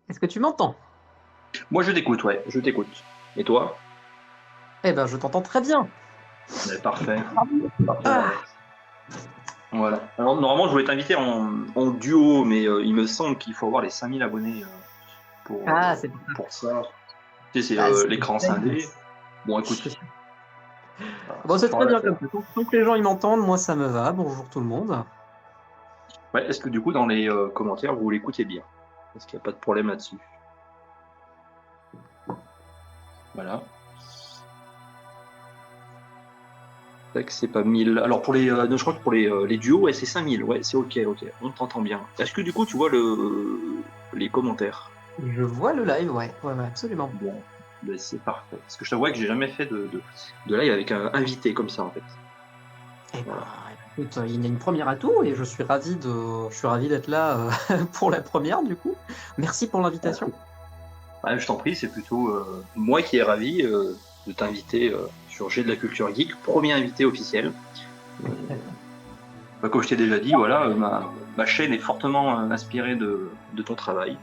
Est-ce que tu m'entends? Moi, je t'écoute, ouais, je t'écoute. Et toi? Eh ben, je t'entends très bien. Parfait, parfait, Ah, parfait. Voilà. Alors, normalement, je voulais t'inviter en duo, mais il me semble qu'il faut avoir les 5000 abonnés ah, c'est pour pour ça. Tu sais, c'est ça. l'écran scindé. Bon, écoute, Bon, ça c'est fera très bien comme l'affaire. ça. Tant que les gens ils m'entendent, moi ça me va. Bonjour tout le monde. Ouais, est-ce que du coup, dans les commentaires, vous l'écoutez bien? Est-ce qu'il n'y a pas de problème là-dessus? Voilà. Tac, c'est pas 1000. Alors, pour les, non, je crois que pour les duos, ouais, c'est 5000. Ouais, c'est OK, OK. On t'entend bien. Est-ce que du coup, tu vois les commentaires? Je vois le live, ouais, ouais, ouais, absolument. Bon, ben, c'est parfait. Parce que je t'avoue que j'ai jamais fait de live avec un invité comme ça, en fait. Eh ben, Voilà. écoute, il y a une première atout et je suis ravi d'être là pour la première du coup. Merci pour l'invitation. Ouais, je t'en prie, c'est plutôt moi qui est ravi de t'inviter sur G de la culture geek, premier invité officiel. Euh, Bah, comme je t'ai déjà dit, voilà, ma chaîne est fortement inspirée de ton travail.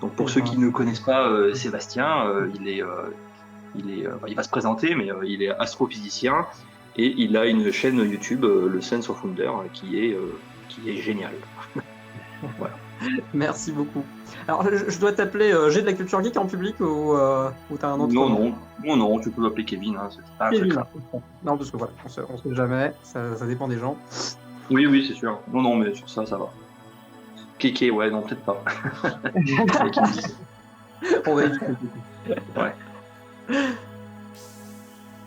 Donc pour Eh ceux ben, qui ne connaissent pas Sébastien, il va se présenter, mais il est astrophysicien et il a une chaîne YouTube, le Sense of Wonder, qui est génial. Voilà. merci beaucoup. Alors, je dois t'appeler J'ai de la culture geek en public ou t'as un autre Non, nom? non, non, non, tu peux m'appeler Kevin, hein, c'est pas un Kevin. secret. Non, parce que voilà, on sait jamais, ça dépend des gens. Oui, oui, c'est sûr. Non, non, mais sur ça, ça va. Kéké, ouais, non, peut-être pas. Faudrait qu'il me dise. On va éviter. Ouais.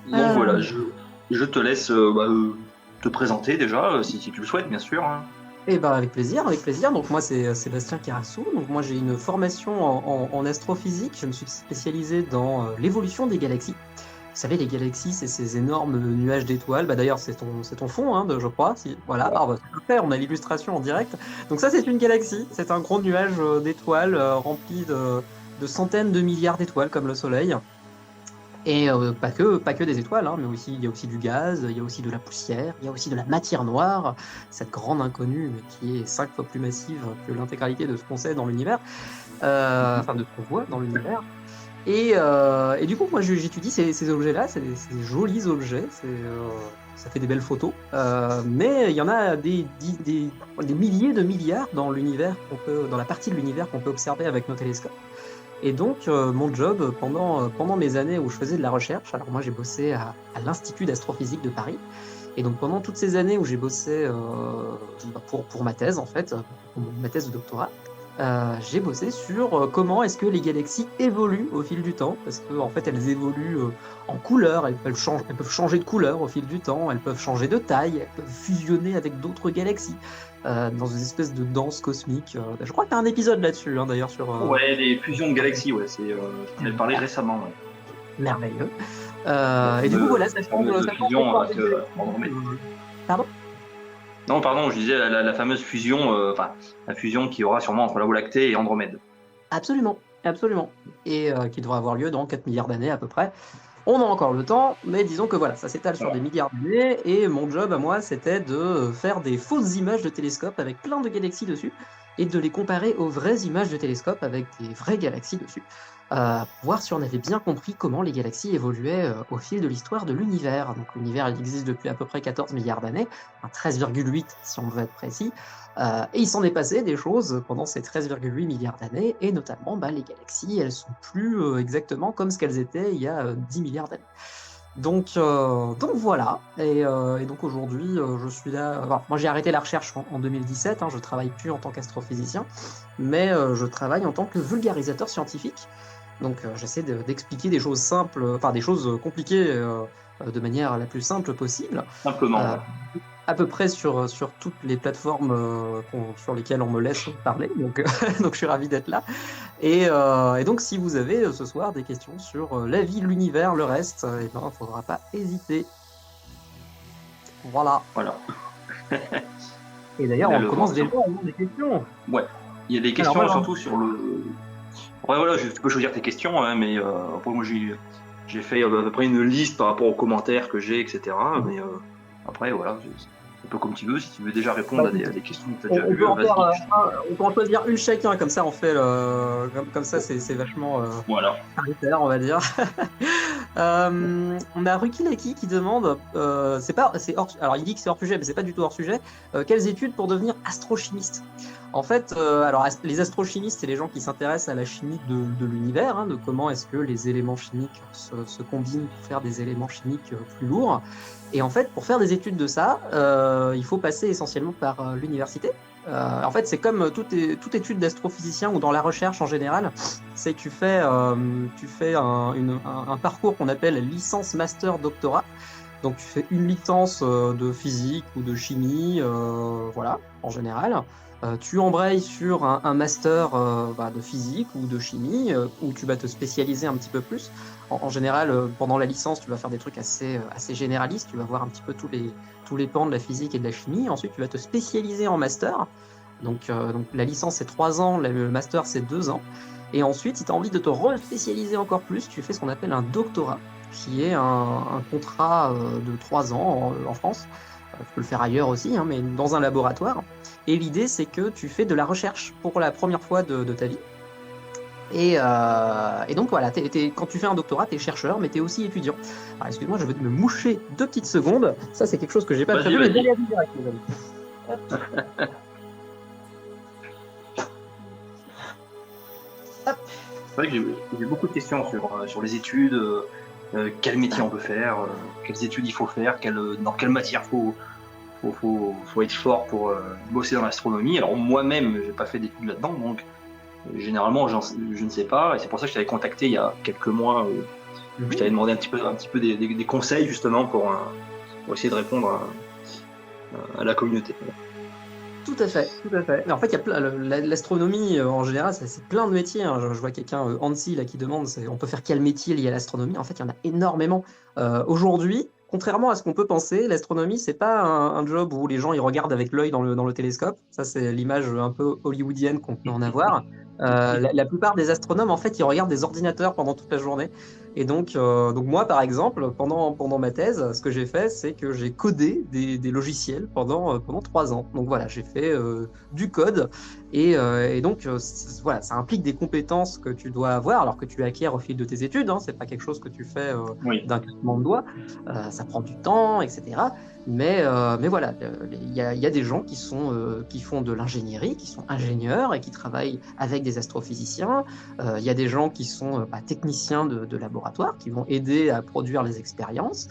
Donc Euh, voilà, je te laisse te présenter déjà, si tu le souhaites, bien sûr, hein. Eh ben avec plaisir, avec plaisir. Donc moi c'est Sébastien Carassou. Donc moi j'ai une formation en astrophysique. Je me suis spécialisé dans l'évolution des galaxies. Vous savez, les galaxies, c'est ces énormes nuages d'étoiles. Bah d'ailleurs, c'est ton fond, hein, je crois. Si, voilà. Voilà. Ah, bah, c'est parfait, on a l'illustration en direct. Donc ça, c'est une galaxie. C'est un gros nuage d'étoiles rempli de centaines de milliards d'étoiles comme le Soleil. Et pas que des étoiles, hein, mais aussi, il y a aussi du gaz, il y a aussi de la poussière, il y a aussi de la matière noire, cette grande inconnue mais qui est 5 fois plus massive que l'intégralité de ce qu'on sait dans l'univers, enfin de ce qu'on voit dans l'univers. Et du coup, moi j'étudie ces objets-là, c'est des jolis objets, ça fait des belles photos, mais il y en a des milliers de milliards dans l'univers dans la partie de l'univers qu'on peut observer avec nos télescopes. Et donc, mon job pendant mes années où je faisais de la recherche, alors moi j'ai bossé à l'Institut d'astrophysique de Paris, et donc pendant toutes ces années où j'ai bossé pour ma thèse en fait, pour ma thèse de doctorat, j'ai bossé sur comment est-ce que les galaxies évoluent au fil du temps, parce que en fait elles évoluent en couleur, elles peuvent changer de couleur au fil du temps, elles peuvent changer de taille, elles peuvent fusionner avec d'autres galaxies dans une espèce de danse cosmique. Je crois que tu as un épisode là-dessus, hein, d'ailleurs sur Ouais, les fusions de galaxies, ouais, j'en ai parlé récemment, ouais. merveilleux. Et du coup, voilà, La fameuse ça change fusion l'histoire avec des galaxies. Andromède. Pardon? Non, pardon, je disais la fameuse fusion, enfin, la fusion qu'il y aura sûrement entre la Voie lactée et Andromède. Absolument, absolument. Et qui devrait avoir lieu dans 4 milliards d'années à peu près. On a encore le temps, mais disons que voilà, ça s'étale sur Voilà. des milliards d'années, et mon job à moi, c'était de faire des fausses images de télescope avec plein de galaxies dessus, et de les comparer aux vraies images de télescope avec des vraies galaxies dessus, pour voir si on avait bien compris comment les galaxies évoluaient au fil de l'histoire de l'univers. Donc l'univers, il existe depuis à peu près 14 milliards d'années, enfin 13,8 si on veut être précis, et il s'en est passé des choses pendant ces 13,8 milliards d'années, et notamment bah, les galaxies, elles sont plus exactement comme ce qu'elles étaient il y a 10 milliards d'années. Donc voilà, et donc aujourd'hui je suis là. Enfin, moi j'ai arrêté la recherche en 2017, hein, je travaille plus en tant qu'astrophysicien, mais je travaille en tant que vulgarisateur scientifique. Donc j'essaie d'expliquer des choses simples, enfin des choses compliquées de manière la plus simple possible. Simplement, Euh, ouais. à peu près sur toutes les plateformes sur lesquelles on me laisse parler. Donc, donc je suis ravi d'être là. Et donc, si vous avez ce soir des questions sur la vie, l'univers, le reste, il ne faudra pas hésiter. Voilà. Voilà. Et d'ailleurs, Là, on le vent commence se... déjà à avoir des questions. Ouais. Il y a des Alors, moi, questions surtout sur le. Ouais, voilà, tu peux choisir tes questions, hein, mais après, moi, j'ai fait à peu près une liste par rapport aux commentaires que j'ai, etc. Mais après, voilà. un peu comme tu veux, si tu veux déjà répondre Bah, à des questions que tu as déjà on vues, peut en vas-y. faire, on peut en choisir une chacun, comme ça on fait comme ça c'est vachement Voilà. paritaire, on va dire. On a Rukilaki qui demande, alors il dit que c'est hors sujet, mais c'est pas du tout hors sujet. Quelles études pour devenir astrochimiste? En fait, alors les astrochimistes, c'est les gens qui s'intéressent à la chimie de l'univers, hein, de comment est-ce que les éléments chimiques se combinent pour faire des éléments chimiques plus lourds. Et en fait, pour faire des études de ça, il faut passer essentiellement par l'université. En fait, c'est comme toute étude d'astrophysicien ou dans la recherche en général, c'est que tu fais un parcours qu'on appelle licence, master, doctorat. Donc tu fais une licence de physique ou de chimie, voilà, en général. Tu embrayes sur un master de physique ou de chimie, où tu vas te spécialiser un petit peu plus. En général, pendant la licence, tu vas faire des trucs assez généralistes. Tu vas voir un petit peu tous les pans de la physique et de la chimie. Ensuite, tu vas te spécialiser en master. Donc la licence, c'est 3 ans, le master, c'est 2 ans. Et ensuite, si tu as envie de te re-spécialiser encore plus, tu fais ce qu'on appelle un doctorat, qui est un contrat de 3 ans en France. Tu peux le faire ailleurs aussi, hein, mais dans un laboratoire. Et l'idée, c'est que tu fais de la recherche pour la première fois de ta vie. Et donc voilà, quand tu fais un doctorat, tu es chercheur, mais tu es aussi étudiant. Alors excuse-moi, je vais me moucher 2 petites secondes. Ça, c'est quelque chose que j'ai pas prévu. Vas-y. Mais direct, les amis. Hop. C'est vrai que j'ai beaucoup de questions sur les études, quel métier on peut faire, quelles études il faut faire, dans quelle matière faut être fort pour bosser dans l'astronomie. Alors moi-même, j'ai pas fait d'études là-dedans, donc généralement je ne sais pas, et c'est pour ça que je t'avais contacté il y a quelques mois. Je t'avais demandé un petit peu des conseils justement pour essayer de répondre à la communauté. Tout à fait, tout à fait. Mais en fait, il y a l'astronomie en général, c'est plein de métiers, hein. Je vois quelqu'un, Hansi, là, qui demande, on peut faire quel métier lié à l'astronomie? En fait, il y en a énormément. Aujourd'hui, contrairement à ce qu'on peut penser, l'astronomie, c'est pas un job où les gens ils regardent avec l'œil dans le télescope. Ça, c'est l'image un peu hollywoodienne qu'on peut en avoir. La plupart des astronomes, en fait, ils regardent des ordinateurs pendant toute la journée. Et donc moi, par exemple, pendant ma thèse, ce que j'ai fait, c'est que j'ai codé des logiciels pendant 3 ans. Donc voilà, j'ai fait du code. Et donc, voilà, ça implique des compétences que tu dois avoir, alors que tu acquiers au fil de tes études, hein. C'est pas quelque chose que tu fais Oui. d'un claquement de doigts. Ça prend du temps, etc. Mais voilà, il y a des gens qui font de l'ingénierie, qui sont ingénieurs et qui travaillent avec des astrophysiciens. Il y a des gens qui sont techniciens de laboratoire, qui vont aider à produire les expériences.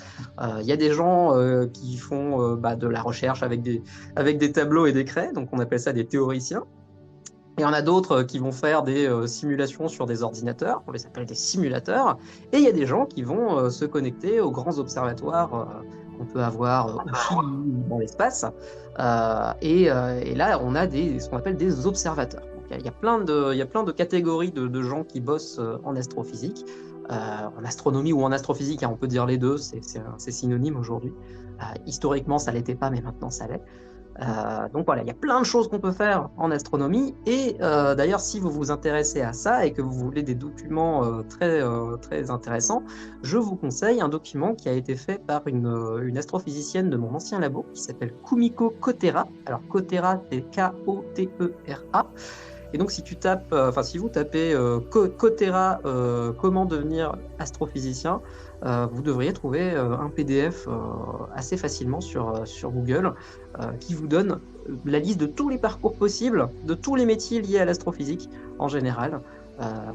Il y a des gens qui font de la recherche avec des tableaux et des craies, donc on appelle ça des théoriciens. Il y en a d'autres qui vont faire des simulations sur des ordinateurs, on les appelle des simulateurs. Et il y a des gens qui vont se connecter aux grands observatoires qu'on peut avoir au Chili ou dans l'espace. Et là, on a ce qu'on appelle des observateurs. Donc, il y a plein de catégories de gens qui bossent en astrophysique, en astronomie ou en astrophysique, hein, on peut dire les deux, c'est synonyme aujourd'hui. Historiquement, ça l'était pas, mais maintenant, ça l'est. Donc voilà, il y a plein de choses qu'on peut faire en astronomie. Et d'ailleurs, si vous vous intéressez à ça et que vous voulez des documents très intéressants, je vous conseille un document qui a été fait par une astrophysicienne de mon ancien labo qui s'appelle Kumiko Kotera. Alors Kotera, c'est Kotera. Et donc si vous tapez Kotera, comment devenir astrophysicien, vous devriez trouver un PDF assez facilement sur Google qui vous donne la liste de tous les parcours possibles, de tous les métiers liés à l'astrophysique en général.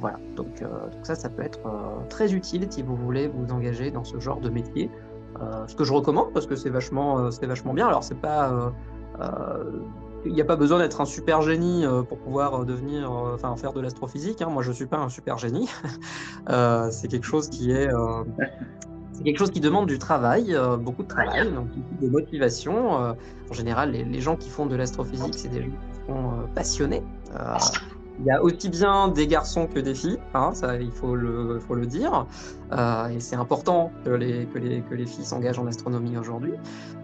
Voilà, donc ça peut être très utile si vous voulez vous engager dans ce genre de métier. Ce que je recommande parce que c'est vachement bien. Alors c'est pas... il n'y a pas besoin d'être un super génie pour pouvoir faire de l'astrophysique, hein. Moi, je ne suis pas un super génie. C'est quelque chose qui demande du travail, beaucoup de travail, donc beaucoup de motivation. En général, les gens qui font de l'astrophysique, c'est des gens qui sont passionnés. Il y a aussi bien des garçons que des filles, hein, ça, il faut le dire. Et c'est important que les filles s'engagent en astronomie aujourd'hui.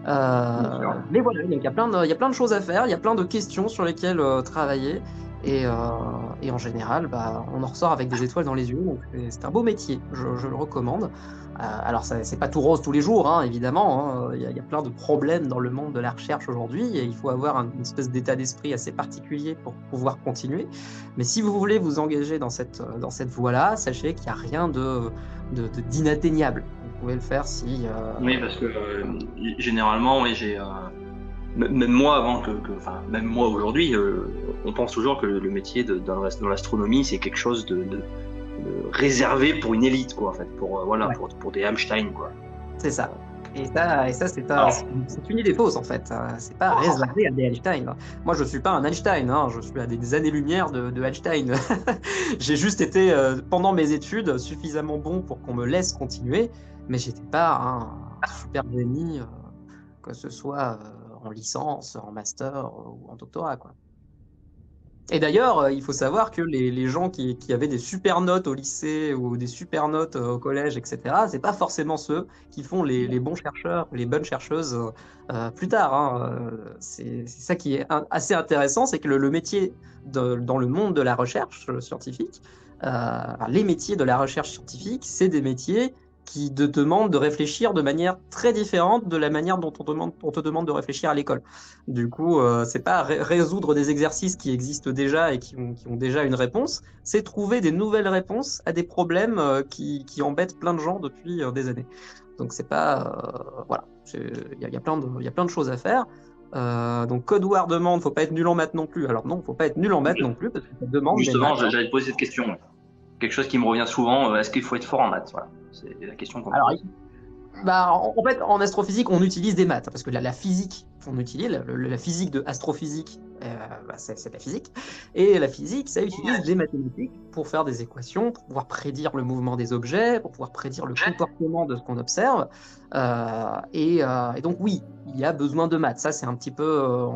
Mais voilà, il y a plein de choses à faire, il y a plein de questions sur lesquelles travailler. Et, euh, et en général, on en ressort avec des étoiles dans les yeux. Donc c'est un beau métier, je le recommande. Alors, c'est pas tout rose tous les jours, hein, évidemment. Hein. Il y a plein de problèmes dans le monde de la recherche aujourd'hui et il faut avoir une espèce d'état d'esprit assez particulier pour pouvoir continuer. Mais si vous voulez vous engager dans cette voie-là, sachez qu'il n'y a rien d'inatteignable. Vous pouvez le faire si... Oui, parce que généralement, oui, même moi même moi aujourd'hui, on pense toujours que le métier dans l'astronomie, c'est quelque chose de réservé pour une élite, quoi, en fait, Ouais. pour des Einstein, quoi. C'est ça. Et ça c'est une idée fausse, en fait. C'est pas réservé à des Einstein. Moi, je suis pas un Einstein, hein. Je suis à des années-lumière de Einstein. J'ai juste été, pendant mes études, suffisamment bon pour qu'on me laisse continuer, mais j'étais pas un super génie, que ce soit en licence, en master ou en doctorat, quoi. Et d'ailleurs, il faut savoir que les gens qui avaient des super notes au lycée ou des super notes au collège, etc., c'est pas forcément ceux qui font les bons chercheurs, les bonnes chercheuses plus tard. Hein. C'est ça qui est assez intéressant, c'est que le métier dans le monde de la recherche scientifique, les métiers de la recherche scientifique, c'est des métiers qui te demandent de réfléchir de manière très différente de la manière dont on te demande de réfléchir à l'école. Du coup, c'est pas résoudre des exercices qui existent déjà et qui ont déjà une réponse, c'est trouver des nouvelles réponses à des problèmes qui embêtent plein de gens depuis des années. Donc c'est pas voilà, il y a plein de choses à faire. Donc Code War demande, faut pas être nul en maths non plus. Alors non, faut pas être nul en maths non plus parce que ça demande des Justement, maths. j'allais te poser cette question. Quelque chose qui me revient souvent, est-ce qu'il faut être fort en maths? Voilà, c'est la question qu'on me Alors pose. en fait, en astrophysique, on utilise des maths, parce que la physique qu'on utilise, la physique de astrophysique, c'est la physique, et la physique, ça utilise des mathématiques pour faire des équations, pour pouvoir prédire le mouvement des objets, pour pouvoir prédire le comportement de ce qu'on observe. Et donc oui, il y a besoin de maths. Ça, c'est un petit peu...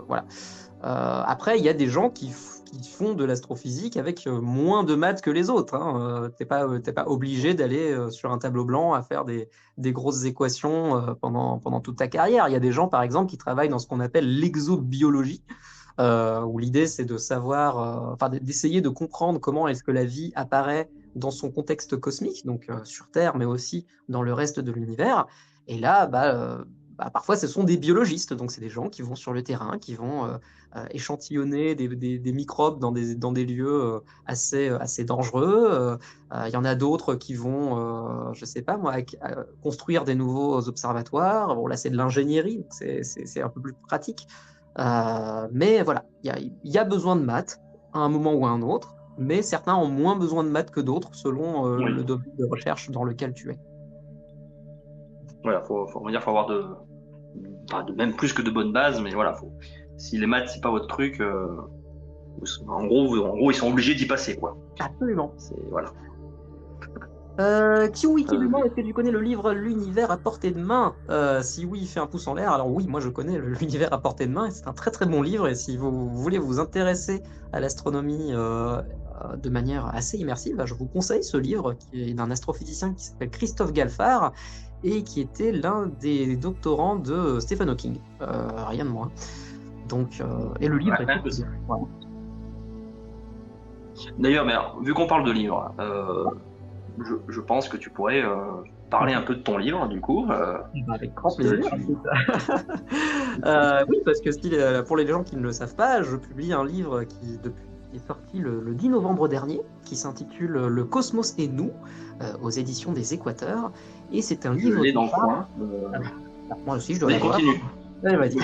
voilà. Après, il y a des gens qui font de l'astrophysique avec moins de maths que les autres. Hein. T'es pas obligé d'aller sur un tableau blanc à faire des grosses équations pendant toute ta carrière. Il y a des gens, par exemple, qui travaillent dans ce qu'on appelle l'exobiologie, où l'idée, c'est de savoir, d'essayer de comprendre comment est-ce que la vie apparaît dans son contexte cosmique, donc sur Terre, mais aussi dans le reste de l'univers. Et là, parfois, ce sont des biologistes, donc c'est des gens qui vont sur le terrain, qui vont échantillonner des microbes dans des lieux assez dangereux. Il y en a d'autres qui vont, je sais pas moi, construire des nouveaux observatoires. Bon, là, c'est de l'ingénierie, donc c'est un peu plus pratique. Mais voilà, il y a besoin de maths à un moment ou à un autre, mais certains ont moins besoin de maths que d'autres selon Oui. le domaine de recherche dans lequel tu es. Voilà, on va dire, faut avoir même plus que de bonnes bases, mais voilà, si les maths c'est pas votre truc, en gros, ils sont obligés d'y passer, quoi. Absolument. Voilà. Kiwi qui demande est-ce que tu connais le livre L'univers à portée de main? Si oui, il fait un pouce en l'air. Alors oui, moi je connais L'univers à portée de main et c'est un très très bon livre. Et si vous voulez vous intéresser à l'astronomie de manière assez immersive, je vous conseille ce livre qui est d'un astrophysicien qui s'appelle Christophe Galfard et qui était l'un des doctorants de Stephen Hawking. Rien de moins. Donc, et le livre est possible. Voilà. D'ailleurs, mais alors, vu qu'on parle de livres, je pense que tu pourrais parler un peu de ton livre, du coup. Avec grand plaisir. Oui, parce que pour les gens qui ne le savent pas, je publie un livre qui est sorti le 10 novembre dernier, qui s'intitule Le Cosmos et nous, aux éditions des Équateurs. Et c'est un livre. Je l'ai dans le coin. Moi aussi, je dois l'avoir. Continue. Ouais, vas-y.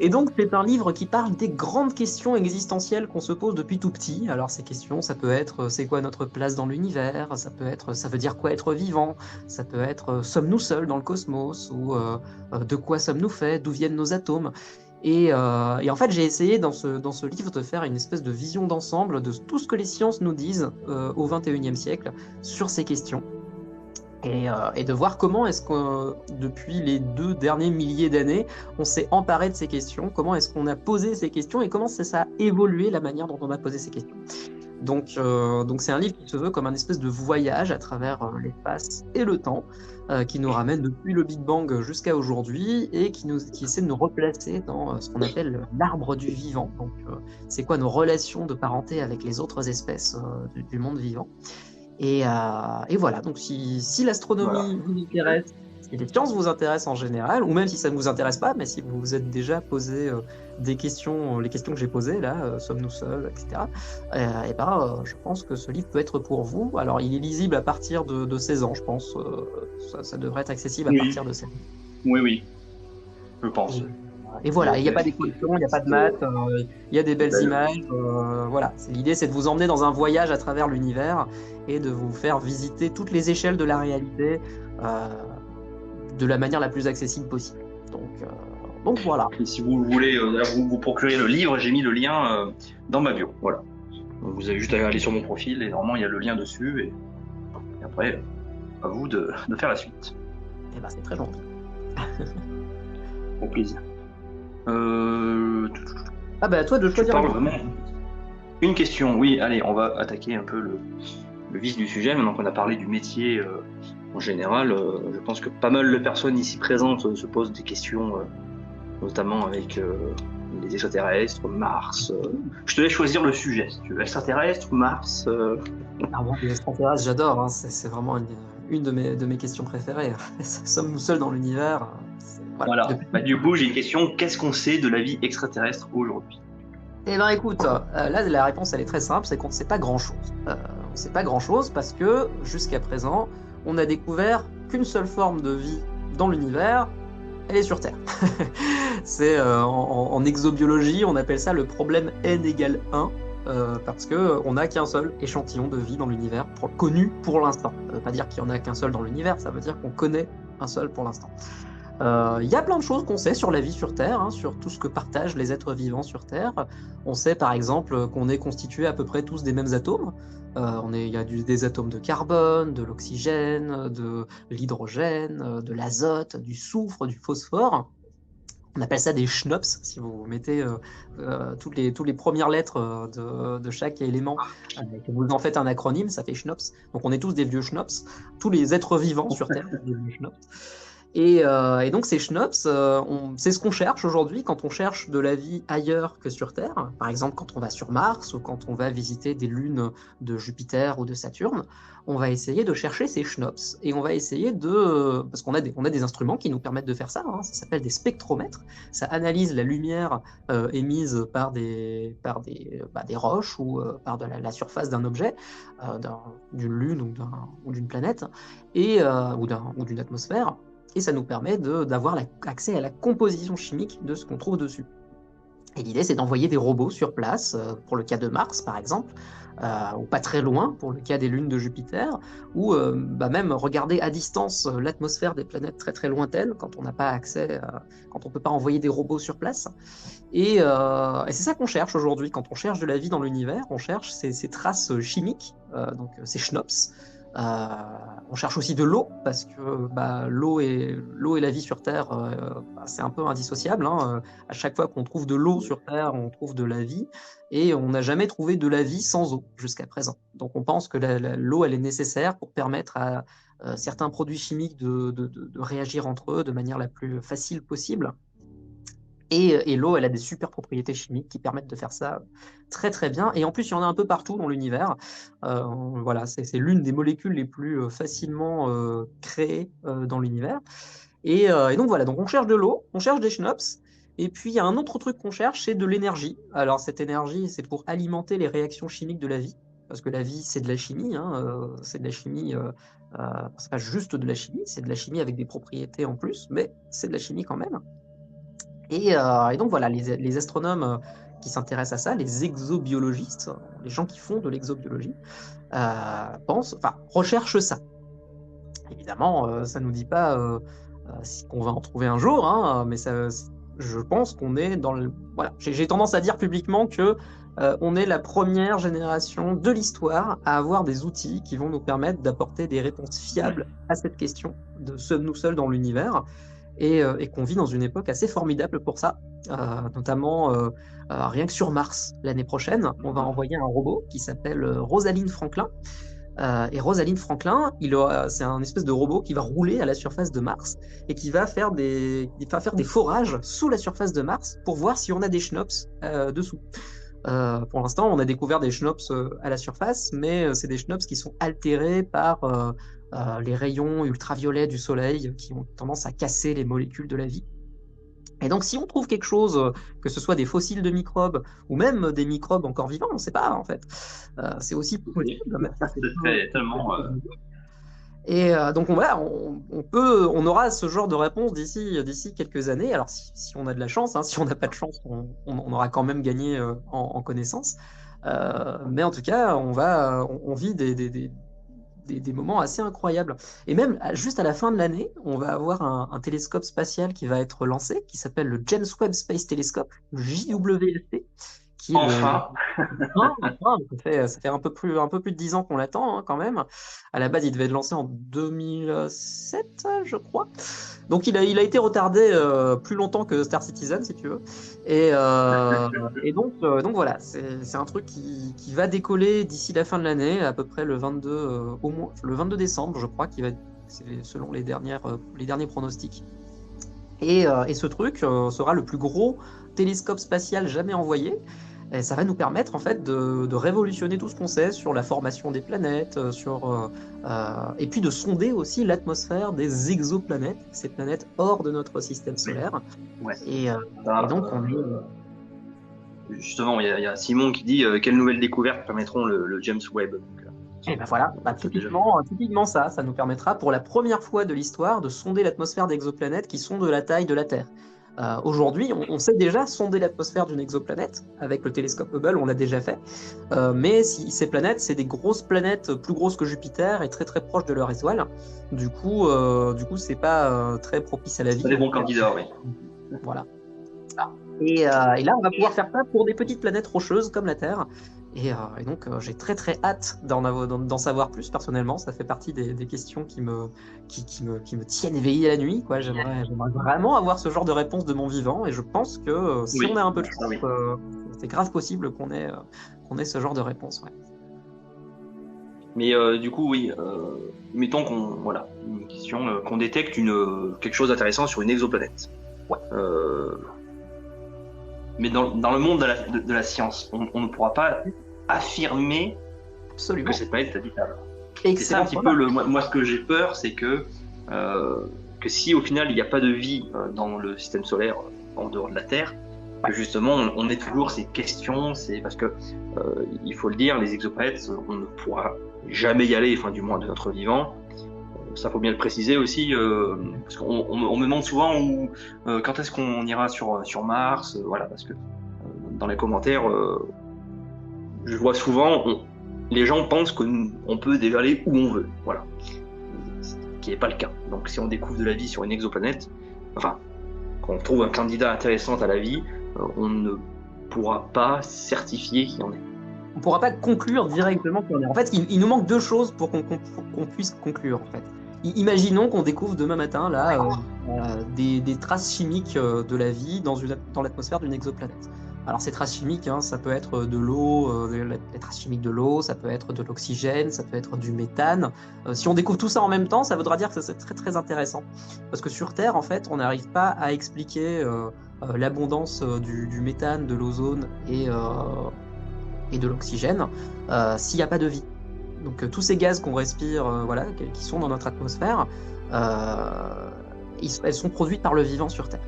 Et donc, c'est un livre qui parle des grandes questions existentielles qu'on se pose depuis tout petit. Alors, ces questions, ça peut être c'est quoi notre place dans l'univers? Ça peut être ça veut dire quoi être vivant? Ça peut être sommes-nous seuls dans le cosmos? Ou de quoi sommes-nous faits? D'où viennent nos atomes? Et en fait, j'ai essayé dans ce livre de faire une espèce de vision d'ensemble de tout ce que les sciences nous disent au XXIe siècle sur ces questions. Et de voir comment est-ce que depuis les 2 derniers milliers d'années, on s'est emparé de ces questions, comment est-ce qu'on a posé ces questions et comment ça a évolué la manière dont on a posé ces questions. Donc c'est un livre qui se veut comme un espèce de voyage à travers l'espace et le temps, qui nous ramène depuis le Big Bang jusqu'à aujourd'hui et qui essaie de nous replacer dans ce qu'on appelle l'arbre du vivant. Donc c'est quoi nos relations de parenté avec les autres espèces du monde vivant. Et voilà, donc si l'astronomie vous intéresse, si les sciences vous intéressent en général, ou même si ça ne vous intéresse pas, mais si vous vous êtes déjà posé des questions, les questions que j'ai posées là, sommes-nous seuls, etc. Je pense que ce livre peut être pour vous. Alors il est lisible à partir de 16 ans, je pense. Ça devrait être accessible à partir de 16 ans. Oui, je pense. Et voilà, il n'y a pas d'équation, il n'y a pas de maths, il y a des belles images. Voilà, l'idée c'est de vous emmener dans un voyage à travers l'univers et de vous faire visiter toutes les échelles de la réalité de la manière la plus accessible possible. Donc voilà. Et si vous voulez vous procurer le livre, j'ai mis le lien dans ma bio. Voilà. Donc vous avez juste à aller sur mon profil et normalement il y a le lien dessus. Et après, à vous de faire la suite. Et c'est très gentil. Au plaisir. Toi de choisir une question. Oui, allez, on va attaquer un peu le vif du sujet. Maintenant qu'on a parlé du métier en général, je pense que pas mal de personnes ici présentes se posent des questions, notamment avec les extraterrestres, Mars. Je te laisse choisir le sujet. Si tu veux, extraterrestres, Mars. Les extraterrestres, j'adore. Hein. C'est vraiment une de mes questions préférées. Sommes-nous seuls dans l'univers? Voilà. Du coup, j'ai une question. Qu'est-ce qu'on sait de la vie extraterrestre aujourd'hui? Eh bien, écoute, là, la réponse, elle est très simple, c'est qu'on ne sait pas grand-chose. On ne sait pas grand-chose parce que, jusqu'à présent, on n'a découvert qu'une seule forme de vie dans l'univers, elle est sur Terre. C'est en exobiologie, on appelle ça le problème n égale 1, parce qu'on n'a qu'un seul échantillon de vie dans l'univers, connu pour l'instant. Ça ne veut pas dire qu'il n'y en a qu'un seul dans l'univers, ça veut dire qu'on connaît un seul pour l'instant. Y a plein de choses qu'on sait sur la vie sur Terre, hein, sur tout ce que partagent les êtres vivants sur Terre. On sait par exemple qu'on est constitués à peu près tous des mêmes atomes. Il y a des atomes de carbone, de l'oxygène, de l'hydrogène, de l'azote, du soufre, du phosphore. On appelle ça des schnops, si vous mettez toutes les premières lettres de chaque élément, que vous en faites un acronyme, ça fait schnops. Donc on est tous des vieux schnops. Tous les êtres vivants sur Terre sont des vieux schnops. Et donc ces schnops, c'est ce qu'on cherche aujourd'hui quand on cherche de la vie ailleurs que sur Terre. Par exemple, quand on va sur Mars ou quand on va visiter des lunes de Jupiter ou de Saturne, on va essayer de chercher ces schnops. Et on va essayer parce qu'on a des instruments qui nous permettent de faire ça, hein, ça s'appelle des spectromètres. Ça analyse la lumière émise par des roches ou par la surface d'un objet, d'une lune ou d'une planète, ou d'une atmosphère. Et ça nous permet d'avoir accès à la composition chimique de ce qu'on trouve dessus. Et l'idée, c'est d'envoyer des robots sur place, pour le cas de Mars, par exemple, ou pas très loin, pour le cas des lunes de Jupiter, ou même regarder à distance l'atmosphère des planètes très très lointaines, quand on n'a pas accès, quand on ne peut pas envoyer des robots sur place. Et c'est ça qu'on cherche aujourd'hui. Quand on cherche de la vie dans l'univers, on cherche ces traces chimiques, donc ces schnops. On cherche aussi de l'eau, parce que l'eau et la vie sur Terre, c'est un peu indissociable. Hein. À chaque fois qu'on trouve de l'eau sur Terre, on trouve de la vie, et on n'a jamais trouvé de la vie sans eau jusqu'à présent. Donc on pense que l'eau, elle est nécessaire pour permettre à certains produits chimiques de réagir entre eux de manière la plus facile possible. Et l'eau, elle a des super propriétés chimiques qui permettent de faire ça très très bien. Et en plus, il y en a un peu partout dans l'univers. Voilà, c'est l'une des molécules les plus facilement créées dans l'univers. Et donc voilà, donc on cherche de l'eau, on cherche des schnops. Et puis il y a un autre truc qu'on cherche, c'est de l'énergie. Alors cette énergie, c'est pour alimenter les réactions chimiques de la vie. Parce que la vie, c'est de la chimie. Hein, c'est de la chimie. C'est pas juste de la chimie, c'est de la chimie avec des propriétés en plus, mais c'est de la chimie quand même. Et donc voilà, les astronomes qui s'intéressent à ça, les exobiologistes, les gens qui font de l'exobiologie, recherchent ça. Évidemment, ça ne nous dit pas qu'on va en trouver un jour, hein, mais je pense qu'on est dans le... Voilà, j'ai tendance à dire publiquement que on est la première génération de l'histoire à avoir des outils qui vont nous permettre d'apporter des réponses fiables à cette question de sommes-nous seuls dans l'univers. et qu'on vit dans une époque assez formidable pour ça, notamment rien que sur Mars l'année prochaine, on va envoyer un robot qui s'appelle Rosalind Franklin. Et Rosalind Franklin, c'est un espèce de robot qui va rouler à la surface de Mars et qui va faire des forages sous la surface de Mars pour voir si on a des schnops dessous. Pour l'instant, on a découvert des schnops à la surface, mais c'est des schnops qui sont altérés par les rayons ultraviolets du Soleil qui ont tendance à casser les molécules de la vie. Et donc, si on trouve quelque chose, que ce soit des fossiles de microbes ou même des microbes encore vivants, on ne sait pas en fait. C'est aussi possible. C'est tellement. Et donc voilà, on aura ce genre de réponse d'ici quelques années. Alors si on a de la chance, hein, si on n'a pas de chance, on aura quand même gagné en connaissance. Mais en tout cas, on vit des moments assez incroyables. Et même juste à la fin de l'année, on va avoir un télescope spatial qui va être lancé, qui s'appelle le James Webb Space Telescope, le JWST, qui est Enfin. ça fait un peu plus de 10 ans qu'on l'attend, hein, quand même. À la base, il devait être lancé en 2007, je crois. Donc il a été retardé plus longtemps que Star Citizen, si tu veux. Et donc voilà, c'est un truc qui va décoller d'ici la fin de l'année, à peu près le 22, au moins, le 22 décembre, je crois, c'est selon les derniers pronostics. Et ce truc sera le plus gros télescope spatial jamais envoyé. Et ça va nous permettre en fait de révolutionner tout ce qu'on sait sur la formation des planètes, et puis de sonder aussi l'atmosphère des exoplanètes, ces planètes hors de notre système solaire. Ouais. Et donc on est... Justement, il y a Simon qui dit quelles nouvelles découvertes permettront le James Webb. Et ben voilà, typiquement ça nous permettra pour la première fois de l'histoire de sonder l'atmosphère d'exoplanètes qui sont de la taille de la Terre. Aujourd'hui, on sait déjà sonder l'atmosphère d'une exoplanète. Avec le télescope Hubble, on l'a déjà fait. Mais ces planètes, c'est des grosses planètes plus grosses que Jupiter et très très proches de leur étoile. Du coup, c'est pas très propice à la vie. C'est des bons candidats, oui. Voilà. Et là, on va pouvoir faire ça pour des petites planètes rocheuses comme la Terre. Et donc, j'ai très très hâte d'en savoir plus personnellement. Ça fait partie des questions qui me tiennent éveillé la nuit, quoi. J'aimerais vraiment avoir ce genre de réponse de mon vivant. Et je pense que si on a un peu de chance, c'est grave possible qu'on ait ce genre de réponse. Ouais. Mais du coup, oui, mettons une question, qu'on détecte quelque chose d'intéressant sur une exoplanète. Ouais. Mais dans le monde de la science, on ne pourra pas affirmer que cette planète est habitable. Et c'est un petit peu moi ce que j'ai peur, c'est que si au final il n'y a pas de vie dans le système solaire en dehors de la Terre, que justement on ait toujours ces questions, c'est parce que il faut le dire, les exoplanètes, on ne pourra jamais y aller, enfin du moins de notre vivant. Ça faut bien le préciser aussi, parce qu'on me demande souvent quand est-ce qu'on ira sur Mars, voilà, parce que dans les commentaires, je vois souvent, les gens pensent qu'on peut déjà aller où on veut, voilà, ce qui n'est pas le cas. Donc si on découvre de la vie sur une exoplanète, enfin, qu'on trouve un candidat intéressant à la vie, on ne pourra pas certifier qu'il y en est. On ne pourra pas conclure directement qu'il y en est. En fait, il nous manque deux choses pour qu'on puisse conclure, en fait. Imaginons qu'on découvre demain matin là, des traces chimiques de la vie dans l'atmosphère d'une exoplanète. Alors ces traces chimiques, hein, ça peut être de l'eau, les traces chimiques de l'eau, ça peut être de l'oxygène, ça peut être du méthane. Si on découvre tout ça en même temps, ça voudra dire que c'est très très intéressant. Parce que sur Terre, en fait, on n'arrive pas à expliquer l'abondance du méthane, de l'ozone et de l'oxygène s'il n'y a pas de vie. Donc tous ces gaz qu'on respire, qui sont dans notre atmosphère, elles sont produites par le vivant sur Terre.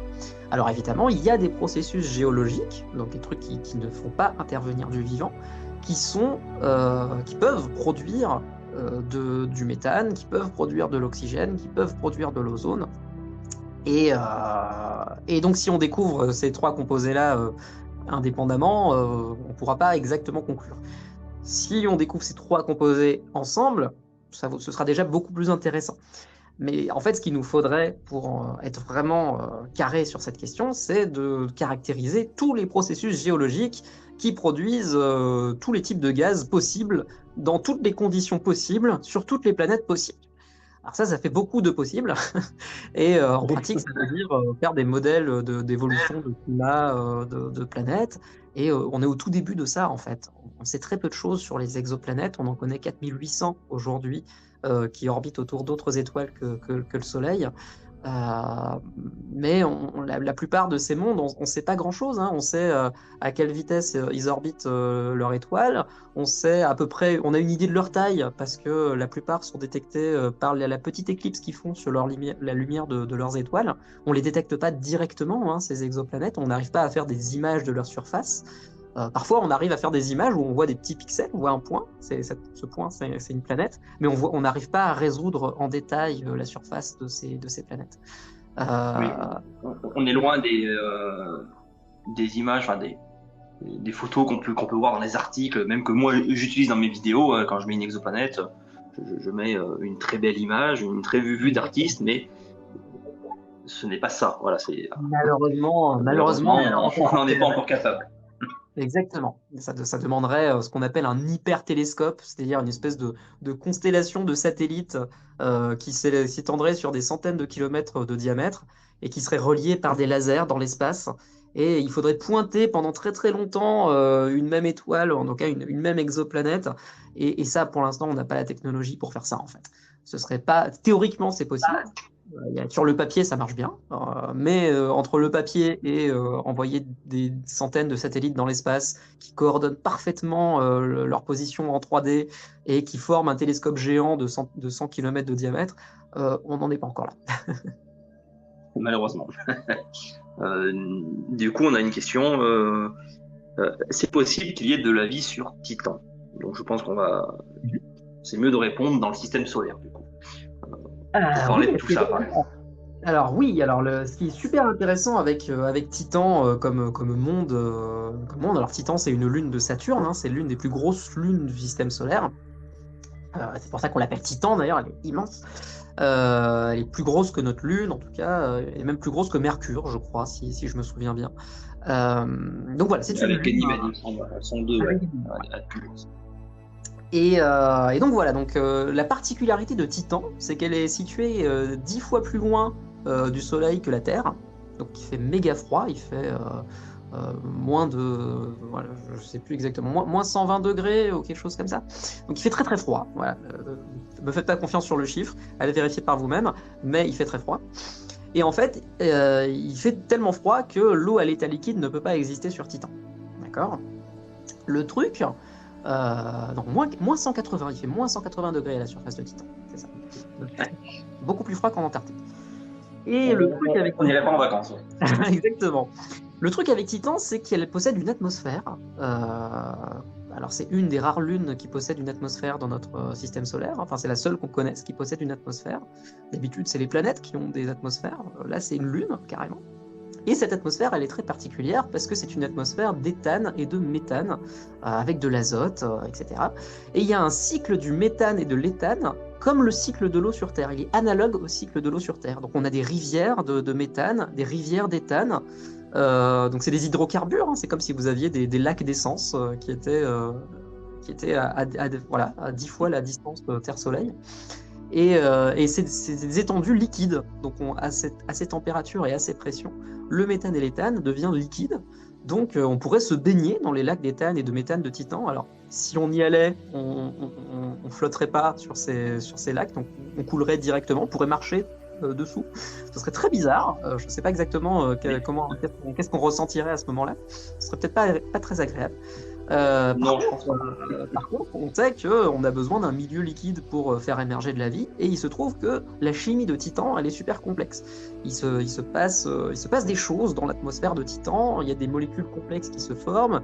Alors évidemment, il y a des processus géologiques, donc des trucs qui ne font pas intervenir du vivant, qui peuvent produire du méthane, qui peuvent produire de l'oxygène, qui peuvent produire de l'ozone. Et donc si on découvre ces trois composés-là indépendamment, on ne pourra pas exactement conclure. Si on découvre ces trois composés ensemble, ce sera déjà beaucoup plus intéressant. Mais en fait, ce qu'il nous faudrait pour être vraiment carré sur cette question, c'est de caractériser tous les processus géologiques qui produisent tous les types de gaz possibles, dans toutes les conditions possibles, sur toutes les planètes possibles. Alors ça fait beaucoup de possibles. Et en pratique, ça veut dire faire des modèles d'évolution de climat de planètes. Et on est au tout début de ça, en fait. On sait très peu de choses sur les exoplanètes. On en connaît 4800 aujourd'hui qui orbitent autour d'autres étoiles que le Soleil. Euh, mais la plupart de ces mondes, on ne sait pas grand-chose, hein. On sait à quelle vitesse ils orbitent leur étoile. On sait à peu près, on a une idée de leur taille parce que la plupart sont détectés par la petite éclipse qu'ils font sur la lumière de leurs étoiles. On les détecte pas directement, hein, ces exoplanètes. On n'arrive pas à faire des images de leur surface. Parfois, on arrive à faire des images où on voit des petits pixels, on voit un point, ce point, c'est une planète, mais on n'arrive pas à résoudre en détail la surface de ces planètes. Oui. On est loin des images, enfin des photos qu'on peut voir dans les articles, même que moi j'utilise dans mes vidéos. Quand je mets une exoplanète, je mets une très belle image, une très vue d'artiste, mais ce n'est pas ça. Voilà, Malheureusement, on n'en est pas encore capable. Exactement. Ça demanderait ce qu'on appelle un hypertélescope, c'est-à-dire une espèce de constellation de satellites qui s'étendrait sur des centaines de kilomètres de diamètre et qui seraient reliés par des lasers dans l'espace. Et il faudrait pointer pendant très très longtemps une même étoile, en tout cas une même exoplanète. Et ça, pour l'instant, on n'a pas la technologie pour faire ça, en fait. Ce serait pas... Théoriquement, c'est possible. Sur le papier, ça marche bien, mais entre le papier et envoyer des centaines de satellites dans l'espace qui coordonnent parfaitement leur position en 3D et qui forment un télescope géant de 100 km de diamètre, on n'en est pas encore là. Malheureusement. Du coup, on a une question. C'est possible qu'il y ait de la vie sur Titan? Donc, je pense c'est mieux de répondre dans le système solaire, du coup. Pour parler de tout ça. Alors oui, ce qui est super intéressant avec Titan comme monde, alors Titan c'est une lune de Saturne, hein, c'est l'une des plus grosses lunes du système solaire. C'est pour ça qu'on l'appelle Titan d'ailleurs, elle est immense. Elle est plus grosse que notre lune en tout cas, elle est même plus grosse que Mercure, je crois, si je me souviens bien. Donc voilà, c'est une avec lune. Ganymède, elles sont deux, ouais. Et donc voilà, la particularité de Titan, c'est qu'elle est située 10 fois plus loin du Soleil que la Terre, donc il fait méga froid, il fait moins de, voilà, je sais plus exactement, moins 120 degrés ou quelque chose comme ça. Donc il fait très très froid. Voilà, me faites pas confiance sur le chiffre, allez vérifier par vous-même, mais il fait très froid. Et en fait, il fait tellement froid que l'eau à l'état liquide ne peut pas exister sur Titan. D'accord? Le truc, non, moins 180, il fait moins 180 degrés à la surface de Titan, c'est ça. Beaucoup plus froid qu'en Antarctique. Et le truc avec on n'irait pas en vacances. Ouais. Exactement. Le truc avec Titan, c'est qu'elle possède une atmosphère. Alors c'est une des rares lunes qui possède une atmosphère dans notre système solaire. Enfin, c'est la seule qu'on connaisse qui possède une atmosphère. D'habitude, c'est les planètes qui ont des atmosphères. Là, c'est une lune, carrément. Et cette atmosphère, elle est très particulière parce que c'est une atmosphère d'éthane et de méthane, avec de l'azote, etc. Et il y a un cycle du méthane et de l'éthane, comme le cycle de l'eau sur Terre. Il est analogue au cycle de l'eau sur Terre. Donc on a des rivières de méthane, des rivières d'éthane. Donc c'est des hydrocarbures, hein. C'est comme si vous aviez des lacs d'essence qui étaient à 10 fois la distance Terre-Soleil. Et c'est des étendues liquides. Donc à ces températures et à ces pressions, le méthane et l'éthane deviennent liquides. Donc on pourrait se baigner dans les lacs d'éthane et de méthane de Titan. Alors si on y allait, on flotterait pas sur ces lacs, donc on coulerait directement, on pourrait marcher dessous. Ce serait très bizarre. Je ne sais pas exactement qu'est-ce qu'on ressentirait à ce moment-là. Ce serait peut-être pas très agréable. Par contre, on sait qu'on a besoin d'un milieu liquide pour faire émerger de la vie, et il se trouve que la chimie de Titan, elle est super complexe. Il se passe des choses dans l'atmosphère de Titan, il y a des molécules complexes qui se forment,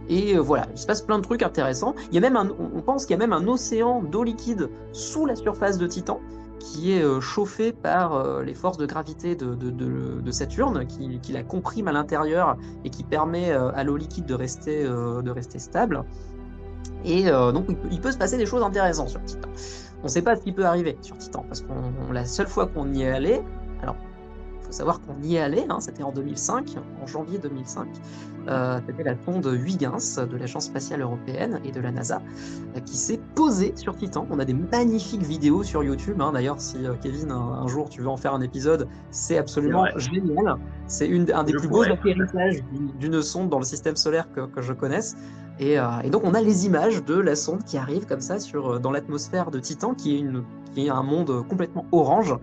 et voilà, il se passe plein de trucs intéressants. Il y a même on pense qu'il y a même un océan d'eau liquide sous la surface de Titan, qui est chauffé par les forces de gravité de Saturne, qui la comprime à l'intérieur et qui permet à l'eau liquide de rester stable. Et donc il peut se passer des choses intéressantes sur Titan. On ne sait pas ce qui peut arriver sur Titan, parce que la seule fois qu'on y est allé, alors il faut faut savoir qu'on y est allé, hein, c'était en 2005, en janvier 2005. C'était la sonde Huygens de l'Agence spatiale européenne et de la NASA qui s'est posée sur Titan. On a des magnifiques vidéos sur YouTube. Hein. D'ailleurs, si Kevin, un jour tu veux en faire un épisode, c'est absolument génial. C'est un des plus beaux atterrissages d'une sonde dans le système solaire que je connaisse. Et donc on a les images de la sonde qui arrive comme ça dans l'atmosphère de Titan, qui est un monde complètement orange.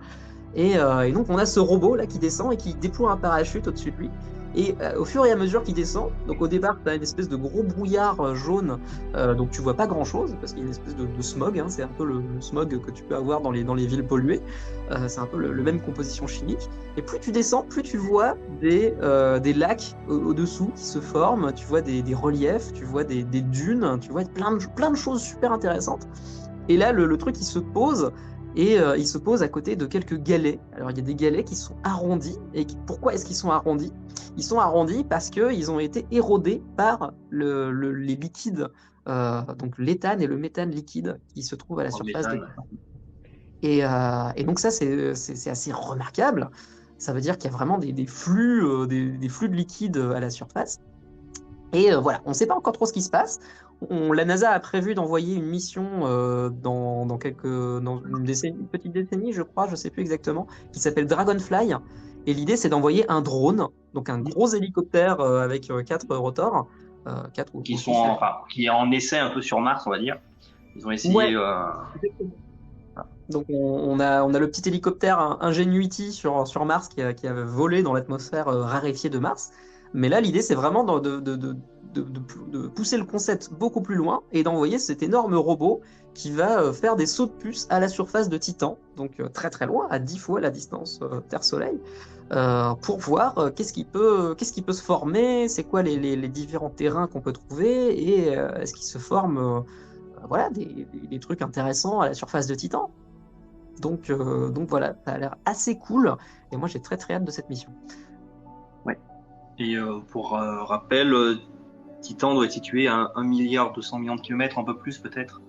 Et donc on a ce robot là qui descend et qui déploie un parachute au-dessus de lui. Et au fur et à mesure qu'il descend, donc au départ tu as une espèce de gros brouillard jaune, donc tu vois pas grand chose parce qu'il y a une espèce de smog, hein, c'est un peu le smog que tu peux avoir dans les villes polluées, c'est un peu le même composition chimique. Et plus tu descends, plus tu vois des lacs au-dessous qui se forment, tu vois des reliefs, tu vois des dunes, tu vois plein de choses super intéressantes. Et là le truc il se pose. Et il se pose à côté de quelques galets. Alors il y a des galets qui sont arrondis. Et pourquoi est-ce qu'ils sont arrondis? Ils sont arrondis parce qu'ils ont été érodés par les liquides, donc l'éthane et le méthane liquide qui se trouvent à la surface de Titan. Et donc ça c'est assez remarquable. Ça veut dire qu'il y a vraiment des flux de liquide à la surface. Et voilà, on ne sait pas encore trop ce qui se passe. La NASA a prévu d'envoyer une mission dans une petite décennie, je crois, je ne sais plus exactement, qui s'appelle Dragonfly. Et l'idée, c'est d'envoyer un drone, donc un gros hélicoptère avec 4 rotors. Qui est en essai un peu sur Mars, on va dire. Ils ont essayé... Donc on a le petit hélicoptère Ingenuity sur Mars qui a volé dans l'atmosphère raréfiée de Mars. Mais là, l'idée, c'est vraiment de pousser le concept beaucoup plus loin et d'envoyer cet énorme robot qui va faire des sauts de puce à la surface de Titan, donc très très loin, à 10 fois la distance Terre-Soleil, pour voir qu'est-ce qui peut se former, c'est quoi les différents terrains qu'on peut trouver, et est-ce qu'il se forme voilà, des trucs intéressants à la surface de Titan. Donc voilà, ça a l'air assez cool, et moi j'ai très très hâte de cette mission. Ouais. Et pour rappel, Titan doit être situé à 1,2 milliard de kilomètres, un peu plus peut-être,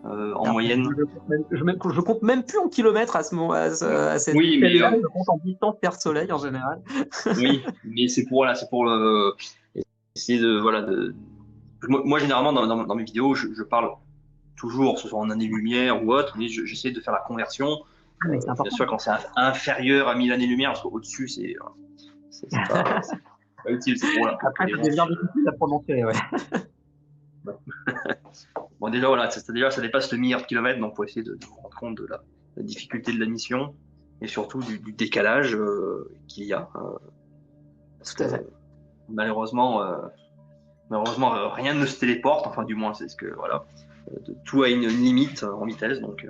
en moyenne. Je compte même plus en kilomètres à cette échelle-là, je compte en distance Terre-Soleil en général. Oui, mais c'est pour essayer de moi généralement dans mes vidéos, je parle toujours, que ce soit en années-lumière ou autre, mais j'essaie de faire la conversion. Bien sûr, quand c'est inférieur à 1000 années-lumière, parce qu'au-dessus, c'est pas utile. C'est pour après, c'est bien difficile à prononcer, ouais. Bon, déjà, voilà, ça dépasse le milliard de kilomètres, donc il faut essayer de rendre compte de la difficulté de la mission et surtout du décalage qu'il y a. Tout à fait. Malheureusement, rien ne se téléporte, enfin, du moins, c'est ce que, voilà. Tout a une limite en vitesse, donc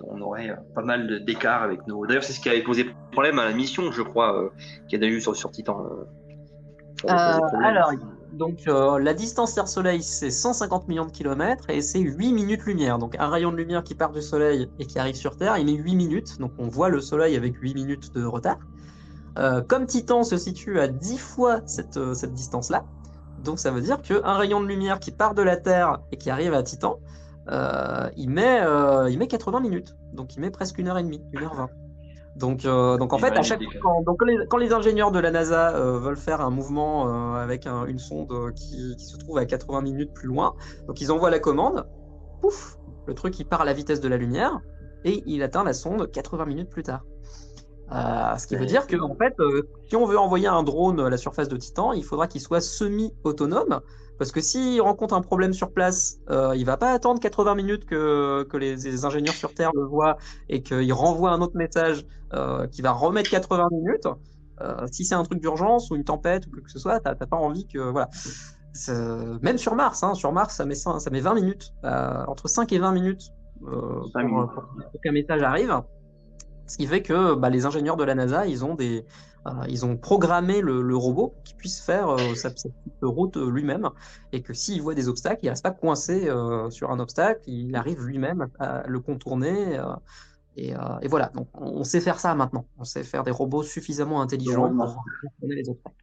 on aurait pas mal d'écart avec nos. D'ailleurs, c'est ce qui avait posé problème à la mission, je crois, qu'il y a eu sur Titan. Alors, donc la distance Terre-Soleil, c'est 150 millions de kilomètres et c'est 8 minutes-lumière. Donc un rayon de lumière qui part du Soleil et qui arrive sur Terre, il met 8 minutes. Donc on voit le Soleil avec 8 minutes de retard. Comme Titan se situe à 10 fois cette distance-là, donc ça veut dire qu'un rayon de lumière qui part de la Terre et qui arrive à Titan, il met 80 minutes. Donc il met presque 1h30, 1h20. Donc en fait, à chaque fois, quand les ingénieurs de la NASA veulent faire un mouvement avec une sonde qui se trouve à 80 minutes plus loin, donc ils envoient la commande, pouf, le truc il part à la vitesse de la lumière et il atteint la sonde 80 minutes plus tard. Ce qui veut dire que en fait, si on veut envoyer un drone à la surface de Titan, il faudra qu'il soit semi-autonome, parce que s'il rencontre un problème sur place, il va pas attendre 80 minutes que les ingénieurs sur Terre le voient et qu'il renvoie un autre message qui va remettre 80 minutes. Si c'est un truc d'urgence ou une tempête ou quoi que ce soit, t'as pas envie que voilà. Même sur Mars, ça met 20 minutes, entre 5 et 20 minutes pour qu'un message arrive. Ce qui fait que les ingénieurs de la NASA, ils ont programmé le robot qui puisse faire sa petite route lui-même, et que s'il voit des obstacles, il ne reste pas coincé sur un obstacle, il arrive lui-même à le contourner. Et voilà, donc on sait faire ça maintenant. On sait faire des robots suffisamment intelligents pour contourner les obstacles.